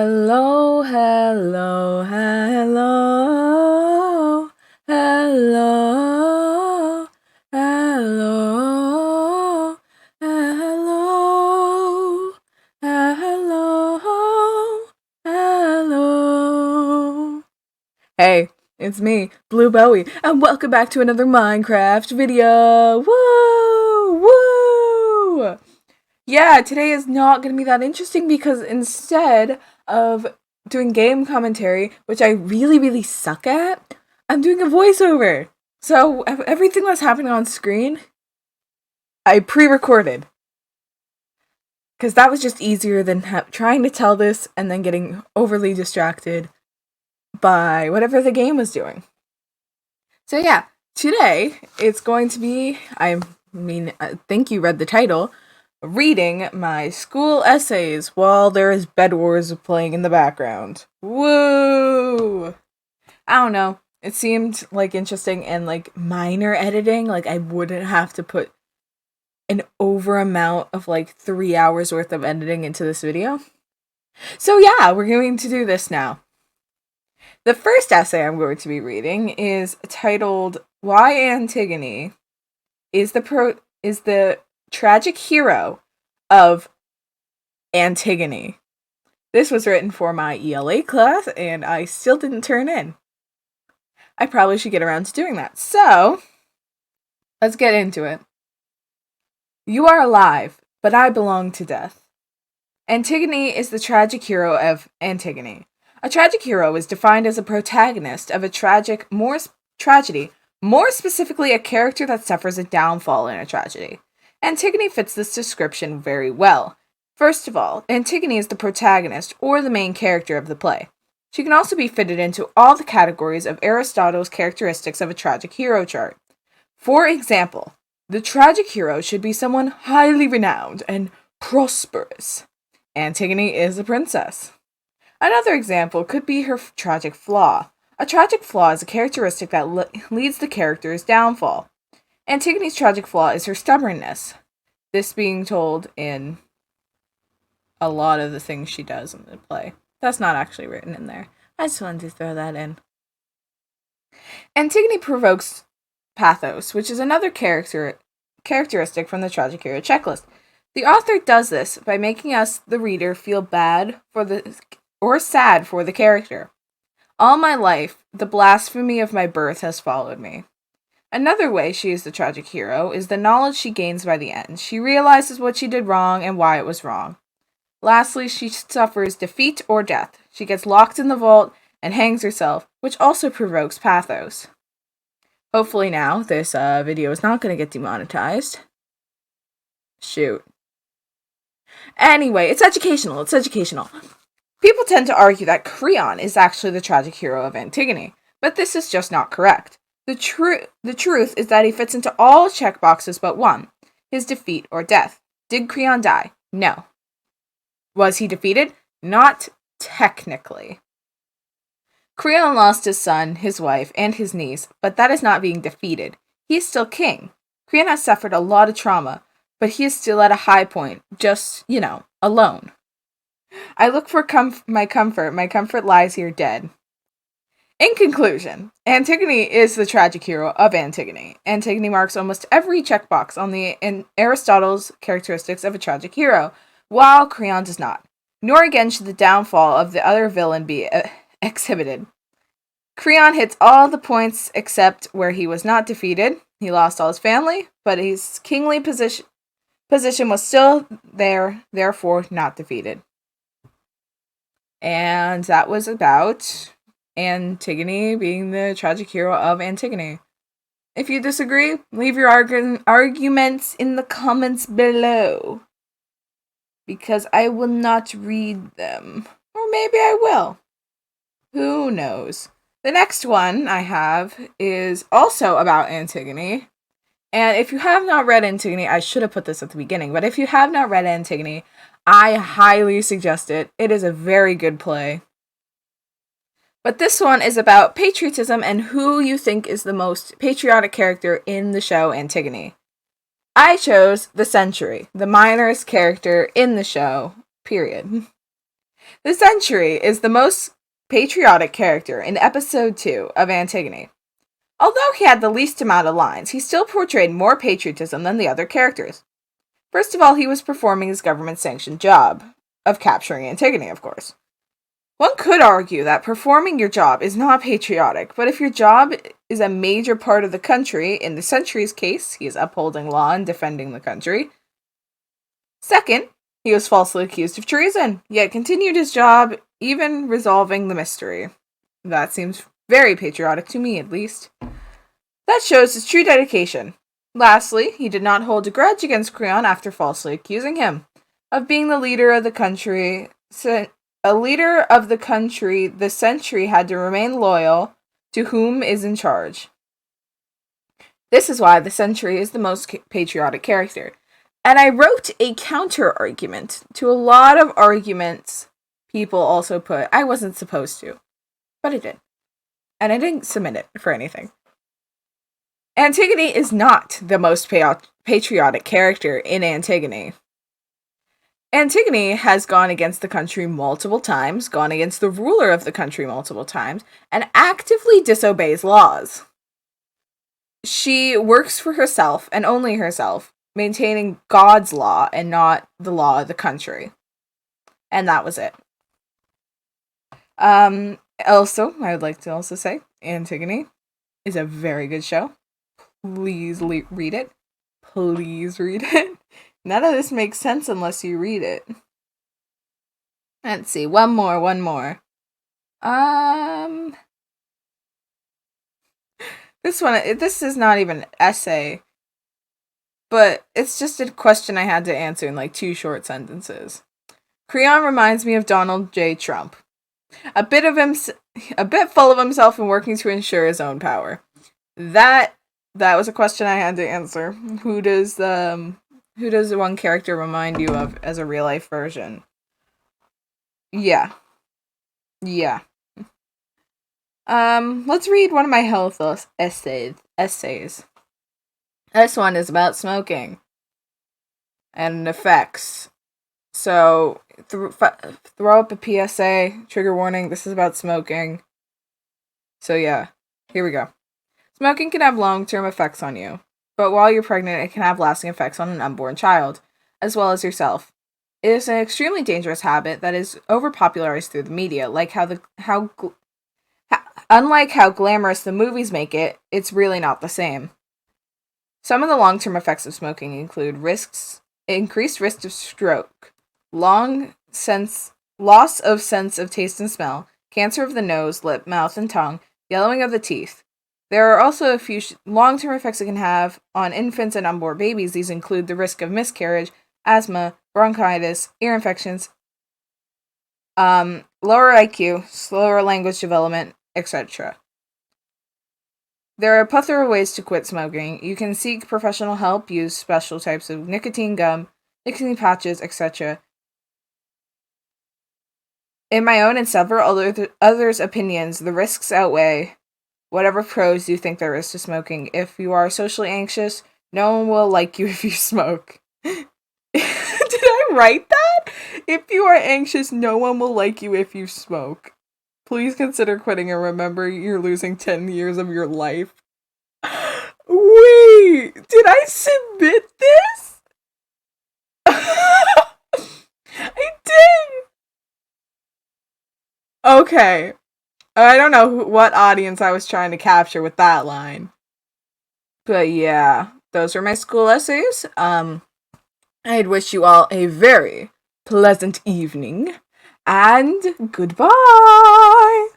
Hello, hello, hello, hello, hello, hello, hello, hello. Hey, it's me, Blue Bowie, and welcome back to another Minecraft video. Woo! Woo! Yeah, today is not going to be that interesting because instead of doing game commentary, which I really suck at, I'm doing a voiceover. So everything that's happening on screen, I pre-recorded. Because that was just easier than trying to tell this and then getting overly distracted by whatever the game was doing. So yeah, today it's going to be, I think you read the title, reading my school essays while there is Bedwars playing in the background. Woo! I don't know. It seemed like interesting and like minor editing. Like I wouldn't have to put an over amount of like 3 hours worth of editing into this video. So yeah, we're going to do this now. The first essay I'm going to be reading is titled "Why Antigone is the tragic hero of Antigone." This was written for my ELA class, and I still didn't turn in. I probably should get around to doing that. So, let's get into it. You are alive, but I belong to death. Antigone is the tragic hero of Antigone. A tragic hero is defined as a protagonist of a tragedy, more specifically a character that suffers a downfall in a tragedy. Antigone fits this description very well. First of all, Antigone is the protagonist or the main character of the play. She can also be fitted into all the categories of Aristotle's characteristics of a tragic hero chart. For example, the tragic hero should be someone highly renowned and prosperous. Antigone is a princess. Another example could be her tragic flaw. A tragic flaw is a characteristic that leads the character's downfall. Antigone's tragic flaw is her stubbornness. This being told in a lot of the things she does in the play. That's not actually written in there. I just wanted to throw that in. Antigone provokes pathos, which is another characteristic from the tragic hero checklist. The author does this by making us, the reader, feel bad or sad for the character. All my life, the blasphemy of my birth has followed me. Another way she is the tragic hero is the knowledge she gains by the end. She realizes what she did wrong and why it was wrong. Lastly, she suffers defeat or death. She gets locked in the vault and hangs herself, which also provokes pathos. Hopefully now, this video is not going to get demonetized. Shoot. Anyway, it's educational. People tend to argue that Creon is actually the tragic hero of Antigone, but this is just not correct. The truth is that he fits into all checkboxes but one, his defeat or death. Did Creon die? No. Was he defeated? Not technically. Creon lost his son, his wife, and his niece, but that is not being defeated. He is still king. Creon has suffered a lot of trauma, but he is still at a high point, just, alone. I look for my comfort. My comfort lies here dead. In conclusion, Antigone is the tragic hero of Antigone. Antigone marks almost every checkbox on Aristotle's characteristics of a tragic hero, while Creon does not. Nor again should the downfall of the other villain be exhibited. Creon hits all the points except where he was not defeated. He lost all his family, but his kingly position was still there, therefore not defeated. And that was about Antigone being the tragic hero of Antigone. If you disagree, leave your arguments in the comments below, because I will not read them. Or maybe I will. Who knows? The next one I have is also about Antigone. And if you have not read Antigone, I should have put this at the beginning, but if you have not read Antigone, I highly suggest it. It is a very good play. But this one is about patriotism and who you think is the most patriotic character in the show Antigone. I chose the Century, the minorest character in the show, period. The Century is the most patriotic character in episode 2 of Antigone. Although he had the least amount of lines, he still portrayed more patriotism than the other characters. First of all, he was performing his government-sanctioned job of capturing Antigone, of course. One could argue that performing your job is not patriotic, but if your job is a major part of the country, in the Century's case, he is upholding law and defending the country. Second, he was falsely accused of treason, yet continued his job, even resolving the mystery. That seems very patriotic to me, at least. That shows his true dedication. Lastly, he did not hold a grudge against Creon after falsely accusing him of being the leader of the country. A leader of the country, the Century had to remain loyal to whom is in charge. This is why the Century is the most patriotic character. And I wrote a counter-argument to a lot of arguments people also put. I wasn't supposed to, but I did. And I didn't submit it for anything. Antigone is not the most patriotic character in Antigone. Antigone has gone against the country multiple times, gone against the ruler of the country multiple times, and actively disobeys laws. She works for herself, and only herself, maintaining God's law and not the law of the country. And that was it. Also, I would like to also say, Antigone is a very good show. Please read it. Please read it. None of this makes sense unless you read it. Let's see, one more. This is not even an essay, but it's just a question I had to answer in like 2 short sentences. Creon reminds me of Donald J. Trump. A bit full of himself and working to ensure his own power. That was a question I had to answer. Who does one character remind you of as a real life version? Yeah. Let's read one of my health essays. This one is about smoking and effects. So, throw up a PSA, trigger warning, this is about smoking. So yeah, here we go. Smoking can have long-term effects on you, but while you're pregnant, it can have lasting effects on an unborn child, as well as yourself. It is an extremely dangerous habit that is overpopularized through the media, unlike how glamorous the movies make it, it's really not the same. Some of the long-term effects of smoking include increased risk of stroke, loss of sense of taste and smell, cancer of the nose, lip, mouth, and tongue, yellowing of the teeth. There are also a few long-term effects it can have on infants and unborn babies. These include the risk of miscarriage, asthma, bronchitis, ear infections, lower IQ, slower language development, etc. There are a plethora of ways to quit smoking. You can seek professional help, use special types of nicotine gum, nicotine patches, etc. In my own and several others' opinions, the risks outweigh whatever pros you think there is to smoking. If you are socially anxious, no one will like you if you smoke. Did I write that? If you are anxious, no one will like you if you smoke. Please consider quitting and remember you're losing 10 years of your life. Wait, did I submit this? I did! Okay. I don't know what audience I was trying to capture with that line. But yeah, those are my school essays. I'd wish you all a very pleasant evening. And goodbye!